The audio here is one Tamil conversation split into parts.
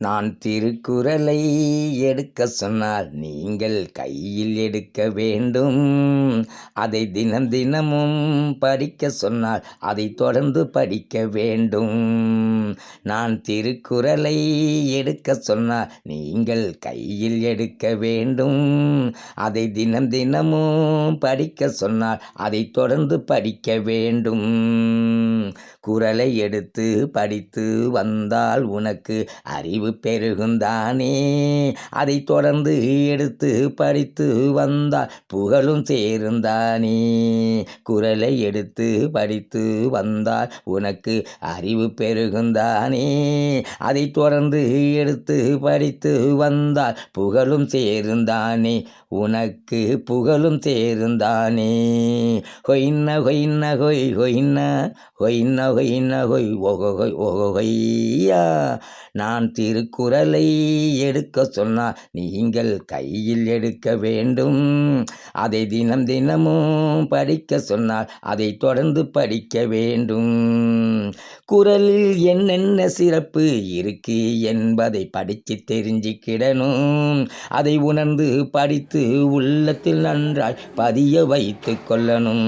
நான் திருக்குறளை எடுக்க சொன்னால் நீங்கள் கையில் எடுக்க வேண்டும். அதை தினம் தினமும் படிக்க சொன்னால் அதை தொடர்ந்து படிக்க வேண்டும். நான் திருக்குறளை எடுக்க சொன்னால் நீங்கள் கையில் எடுக்க வேண்டும். அதை தினம் தினமும் படிக்க சொன்னால் அதை தொடர்ந்து படிக்க வேண்டும். குறளை எடுத்து படித்து வந்தால் உனக்கு அறிவு பெருகுந்தானே. அதை தொடர்ந்து எடுத்து படித்து வந்தால் புகழும் சேருந்தானே. குறளை எடுத்து படித்து வந்தால் உனக்கு அறிவு பெருகுந்தானே. அதை தொடர்ந்து எடுத்து படித்து வந்தால் புகழும் சேருந்தானே. உனக்கு புகழும் சேருந்தானே. ஹொய்ன ஹொய்ன ஹொய் ஹொய்ன ஹொய்ன ஹொய்ன ஹொய் ஒகொய் ஒகொய்யா. நான் திருக்குறளை எடுக்க சொன்னால் நீங்கள் கையில் எடுக்க வேண்டும். அதை தினம் தினமும் படிக்க சொன்னால் அதை தொடர்ந்து படிக்க வேண்டும். குறளில் என்னென்ன சிறப்பு இருக்கு என்பதை படித்து தெரிஞ்சுக்கிடணும். அதை உணர்ந்து படித்து உள்ளத்தில் நன்றாய் பதிய வைத்து கொள்ளணும்.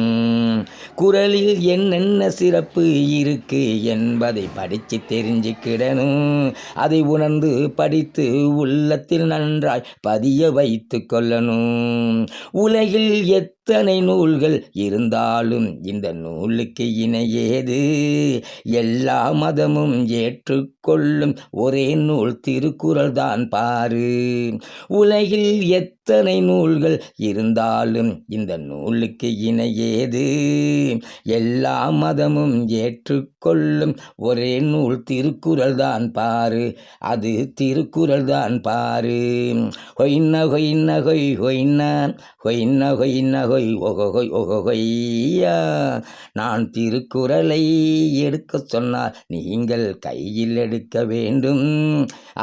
குறளில் என்னென்ன சிறப்பு இருக்கு என்பதை படித்து தெரிஞ்சுக்கிடணும். அதை உணர்ந்து படித்து உள்ளத்தில் நன்றாய் பதிய வைத்து கொள்ளணும். உலகில் எத்தனை நூல்கள் இருந்தாலும் இந்த நூலுக்கு இணையேது. எல்லா மதமும் ஏற்றுக்கொள்ளும் ஒரே நூல் திருக்குறள் தான் பாரு. உலகில் எத்தனை நூல்கள் இருந்தாலும் இந்த நூலுக்கு இணையேது. எல்லா மதமும் ஏற்றுக்கொள்ளும் ஒரே நூல் திருக்குறள் தான் பாரு. அது திருக்குறள் தான் பாரு. ஹொய்ன ஹொய்ன ஹொய் ஹொய்ன ஹொய்ன ஹொய்ன ஹொய் ஒகொய் ஒகொய்யா. நான் திருக்குறளை எடுக்க சொன்னால் நீங்கள் கையில் எடுக்க வேண்டும்.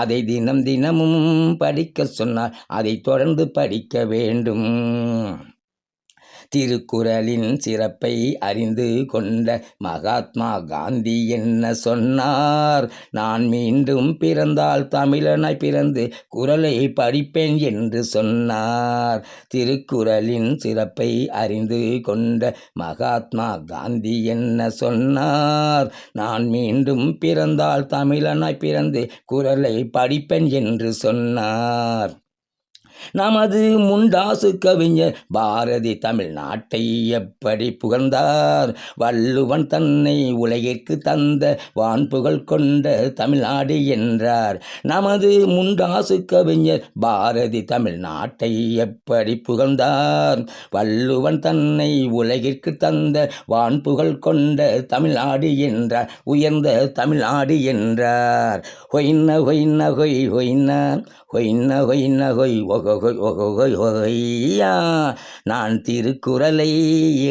அதை தினம் தினமும் படிக்க சொன்னால் அதை தொடர்ந்து படிக்க வேண்டும். திருக்குறளின் சிறப்பை அறிந்து கொண்ட மகாத்மா காந்தி என்ன சொன்னார்? நான் மீண்டும் பிறந்தால் தமிழனாய் பிறந்து குறளை படிப்பேன் என்று சொன்னார். திருக்குறளின் சிறப்பை அறிந்து கொண்ட மகாத்மா காந்தி என்ன சொன்னார்? நான் மீண்டும் பிறந்தால் தமிழனாய் பிறந்து குறளை படிப்பேன் என்று சொன்னார். நமது முண்டாசு கவிஞர் பாரதி தமிழ்நாட்டை எப்படி புகழ்ந்தார்? வள்ளுவன் தன்னை உலகிற்கு தந்த வான்புகழ் கொண்ட தமிழ்நாடு என்றார். நமது முண்டாசு கவிஞர் பாரதி தமிழ்நாட்டை எப்படி புகழ்ந்தார்? வள்ளுவன் தன்னை உலகிற்கு தந்த வான்புகழ் கொண்ட தமிழ்நாடு என்றார். உயர்ந்த தமிழ்நாடு என்றார். ஹொய்ன ஹொய்ன ஹொய் ஹொய்ன ஹொய்ன ஹொய்ன ஹொய் ஒகொய் ஒகொய் ஒகொய்யா. நான் திருக்குறளை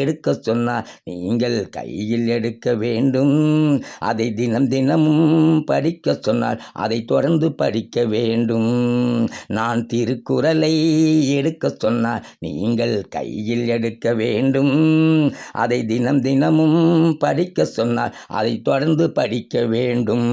எடுக்க சொன்னால் நீங்கள் கையில் எடுக்க வேண்டும். அதை தினம் தினமும் படிக்க சொன்னால் அதை தொடர்ந்து படிக்க வேண்டும். நான் திருக்குறளை எடுக்க சொன்னால் நீங்கள் கையில் எடுக்க வேண்டும். அதை தினம் தினமும் படிக்க சொன்னால் அதை தொடர்ந்து படிக்க வேண்டும்.